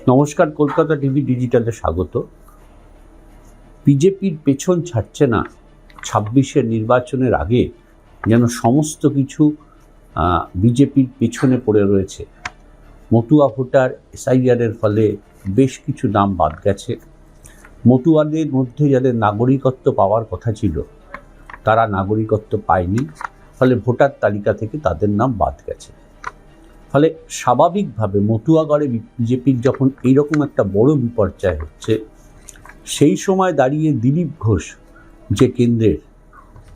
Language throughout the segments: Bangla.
নমস্কার, কলকাতা টিভি ডিজিটালে স্বাগত। বিজেপির পেছন ছাড়ছে না। ২৬-এর নির্বাচনের আগে যেন সমস্ত কিছু বিজেপির পেছনে পড়ে রয়েছে। মতুয়া ভোটার এসআইআরের ফলে বেশ কিছু নাম বাদ গেছে। মতুয়াদের মধ্যে যাদের নাগরিকত্ব পাওয়ার কথা ছিল তারা নাগরিকত্ব পায়নি, ফলে ভোটার তালিকা থেকে তাদের নাম বাদ গেছে। ফলে স্বাভাবিকভাবে মতুয়াগড়ে বিজেপির যখন এইরকম একটা বড় বিপর্যয় হচ্ছে, সেই সময় দাঁড়িয়ে দিলীপ ঘোষ যে কেন্দ্রের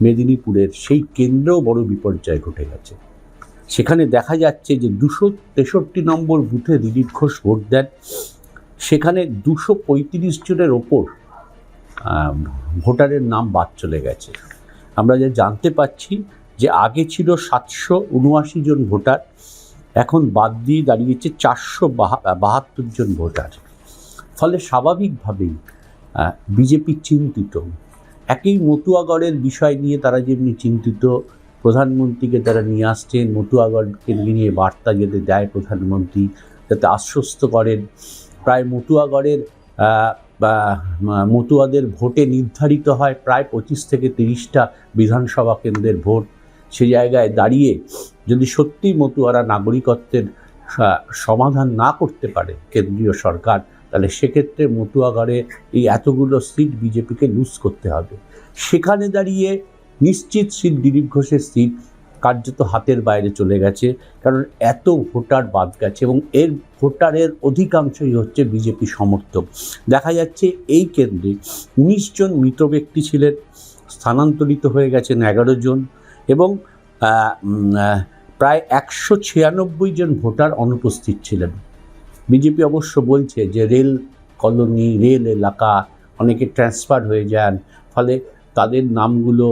মেদিনীপুরের, সেই কেন্দ্রেও বড় বিপর্যয় ঘটে গেছে। সেখানে দেখা যাচ্ছে যে 263 নম্বর বুথে দিলীপ ঘোষ ভোট দেন, সেখানে 235 জনের ওপর ভোটারের নাম বাদ চলে গেছে। আমরা যা জানতে পাচ্ছি যে আগে ছিল 779 জন ভোটার, এখন বাদ দিয়ে দাঁড়িয়েছে 472 জন ভোটার। ফলে স্বাভাবিকভাবেই বিজেপি চিন্তিত। একই মতুয়াগড়ের বিষয় নিয়ে তারা যেমনি চিন্তিত, প্রধানমন্ত্রীকে তারা নিয়ে আসছেন, মতুয়াগড়কে নিয়ে বার্তা যাতে দেয় প্রধানমন্ত্রী, যাতে আশ্বস্ত করেন। প্রায় মতুয়াগড়ের মতুয়াদের ভোটে নির্ধারিত হয় প্রায় 25 থেকে 30টা বিধানসভা কেন্দ্রের ভোট। সে জায়গায় দাঁড়িয়ে যদি সত্যি মতুয়ারা নাগরিকত্বের সমাধান না করতে পারে কেন্দ্রীয় সরকার, তাহলে সেক্ষেত্রে মতুয়াগড়ে এই এতগুলো সিট বিজেপিকে লুজ করতে হবে। সেখানে দাঁড়িয়ে নিশ্চিত সিট দিলীপ ঘোষের সিট কার্যত হাতের বাইরে চলে গেছে, কারণ এত ভোটার বাদ গেছে এবং এর ভোটারের অধিকাংশই হচ্ছে বিজেপি সমর্থক। দেখা যাচ্ছে এই কেন্দ্রে 19 জন মৃত ব্যক্তি ছিলেন, স্থানান্তরিত হয়ে গেছেন 11 জন এবং প্রায় 196 জন ভোটার অনুপস্থিত ছিলেন। বিজেপি অবশ্য বলছে যে রেল কলোনি, রেল এলাকা অনেকে ট্রান্সফার হয়ে যান, ফলে তাদের নামগুলো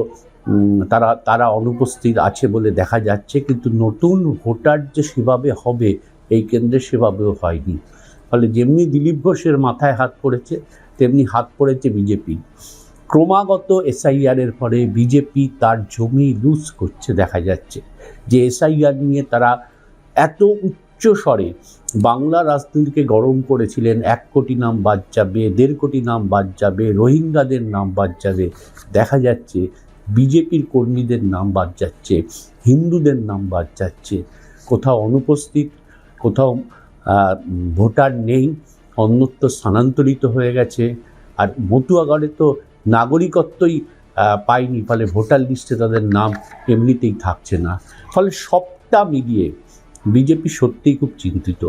তারা অনুপস্থিত আছে বলে দেখা যাচ্ছে, কিন্তু নতুন ভোটার যে সেভাবে হবে এই কেন্দ্রে সেভাবেও হয়নি। ফলে যেমনি দিলীপ ঘোষের মাথায় হাত পড়েছে, তেমনি হাত পড়েছে বিজেপি। ক্রমাগত এসআইআরের পরে বিজেপি তার জমি লুজ করছে। দেখা যাচ্ছে যে এসআইআর নিয়ে তারা এত উচ্চ স্বরে বাংলা রাজনীতিকে গরম করেছিলেন, 1 কোটি নাম বাদ যাবে, 1.5 কোটি নাম বাদ যাবে, রোহিঙ্গাদের নাম বাদ যাবে। দেখা যাচ্ছে বিজেপির কর্মীদের নাম বাদ যাচ্ছে, হিন্দুদের নাম বাদ যাচ্ছে, কোথাও অনুপস্থিত, কোথাও ভোটার নেই, অন্যত্র স্থানান্তরিত হয়ে গেছে। আর মতুয়াগড়ে তো নাগরিকত্বই পায়নি, ফলে ভোটার লিস্টে তাদের নাম এমনিতেই থাকছে না। ফলে সবটা মিলিয়ে বিজেপি সত্যিই খুব চিন্তিত।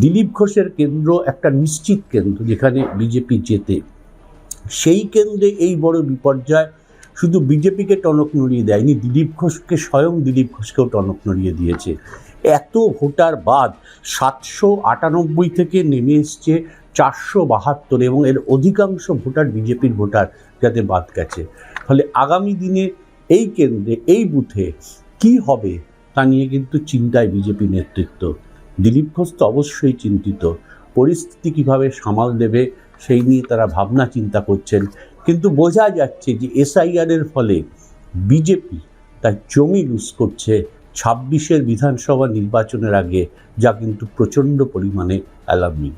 দিলীপ ঘোষের কেন্দ্র একটা নিশ্চিত কেন্দ্র যেখানে বিজেপি জেতে, সেই কেন্দ্রে এই বড় বিপর্যয় শুধু বিজেপিকে টনক নড়িয়ে দেয়নি, দিলীপ ঘোষকে, স্বয়ং দিলীপ ঘোষকেও টনক নড়িয়ে দিয়েছে। এত ভোটার বাদ 798 থেকে নেমে এসছে 472, এবং এর অধিকাংশ ভোটার বিজেপির ভোটার যাতে বাদ গেছে। ফলে আগামী দিনে এই কেন্দ্রে, এই বুথে কি হবে তা নিয়ে কিন্তু চিন্তায় বিজেপি নেতৃত্ব। দিলীপ ঘোষ তো অবশ্যই চিন্তিত, পরিস্থিতি কিভাবে সামাল দেবে সেই নিয়ে তারা ভাবনা চিন্তা করছেন। কিন্তু বোঝা যাচ্ছে যে এসআইআরের ফলে বিজেপি তার জমি লুজ করছে 26-এর বিধানসভা নির্বাচনের আগে, যা কিন্তু প্রচণ্ড পরিমাণে অ্যালার্মিং।